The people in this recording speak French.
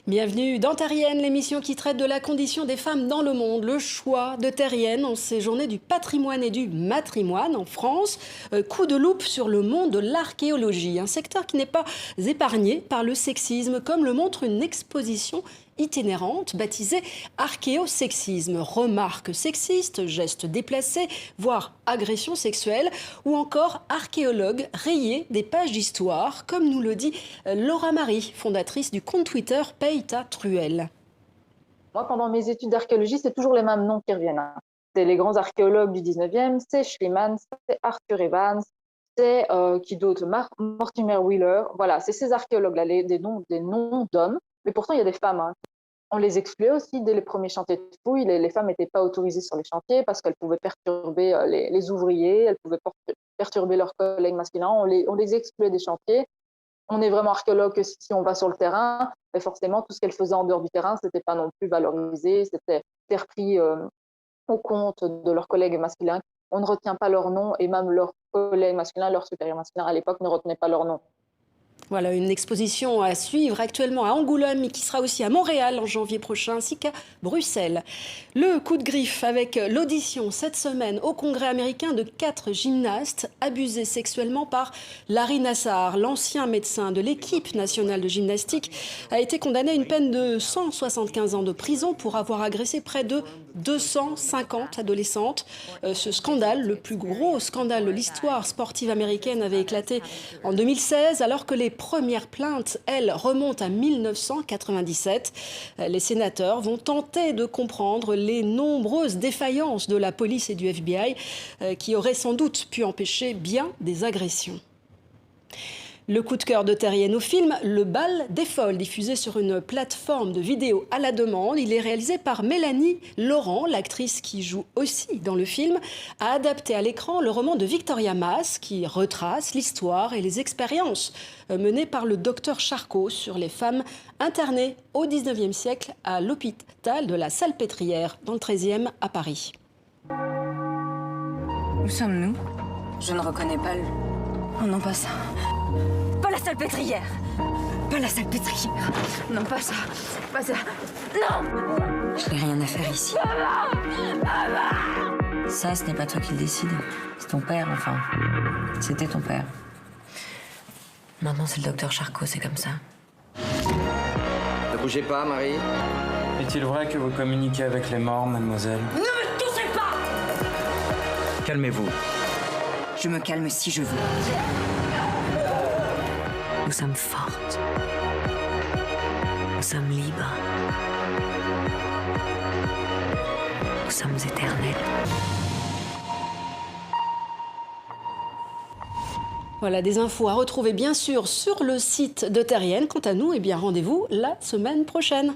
Bienvenue dans Terrienne, l'émission qui traite de la condition des femmes dans le monde. Le choix de Terrienne en ces journées du patrimoine et du matrimoine en France. Coup de loupe sur le monde de l'archéologie, un secteur qui n'est pas épargné par le sexisme, comme le montre une exposition itinérante baptisée archéosexisme. Remarques sexistes, gestes déplacés, voire agressions sexuelles, ou encore archéologues rayés des pages d'histoire, comme nous le dit Laura Marie, fondatrice du compte Twitter Peyta Truel. Moi, pendant mes études d'archéologie, c'est toujours les mêmes noms qui reviennent. C'est les grands archéologues du 19e, c'est Schliemann, c'est Arthur Evans, c'est qui d'autre, Mortimer Wheeler. Voilà, c'est ces archéologues-là, des noms d'hommes. Mais pourtant, il y a des femmes. Hein. On les excluait aussi dès les premiers chantiers de fouilles. Les femmes n'étaient pas autorisées sur les chantiers parce qu'elles pouvaient perturber les ouvriers, elles pouvaient perturber leurs collègues masculins. On les excluait des chantiers. On est vraiment archéologue que si on va sur le terrain, mais forcément, tout ce qu'elles faisaient en dehors du terrain, ce n'était pas non plus valorisé, c'était repris au compte de leurs collègues masculins. On ne retient pas leur nom et même leurs collègues masculins, leurs supérieurs masculins à l'époque ne retenaient pas leur nom. Voilà, une exposition à suivre actuellement à Angoulême, mais qui sera aussi à Montréal en janvier prochain, ainsi qu'à Bruxelles. Le coup de griffe avec l'audition cette semaine au Congrès américain de 4 gymnastes abusés sexuellement par Larry Nassar. L'ancien médecin de l'équipe nationale de gymnastique a été condamné à une peine de 175 ans de prison pour avoir agressé près de 250 adolescentes. Ce scandale, le plus gros scandale de l'histoire sportive américaine, avait éclaté en 2016, alors que les premières plaintes, elles, remontent à 1997. Les sénateurs vont tenter de comprendre les nombreuses défaillances de la police et du FBI qui auraient sans doute pu empêcher bien des agressions. Le coup de cœur de Terrienne au film Le bal des folles, diffusé sur une plateforme de vidéo à la demande. Il est réalisé par Mélanie Laurent, l'actrice qui joue aussi dans le film, a adapté à l'écran le roman de Victoria Mass qui retrace l'histoire et les expériences menées par le docteur Charcot sur les femmes internées au 19e siècle à l'hôpital de la Salpêtrière dans le 13e à Paris. Où sommes-nous? Je ne reconnais pas le... Oh non, pas ça. Pas la Salpêtrière. Pas la Salpêtrière. Non, pas ça. Pas ça. Non! Je n'ai rien à faire ici. Ça, ce n'est pas toi qui le décide. C'est ton père, enfin. C'était ton père. Maintenant, c'est le docteur Charcot, c'est comme ça. Ne bougez pas, Marie. Est-il vrai que vous communiquez avec les morts, mademoiselle? Ne me touchez pas! Calmez-vous. Je me calme si je veux. Nous sommes fortes. Nous sommes libres. Nous sommes éternels. Voilà, des infos à retrouver bien sûr sur le site de Terrienne. Quant à nous, eh bien, rendez-vous la semaine prochaine.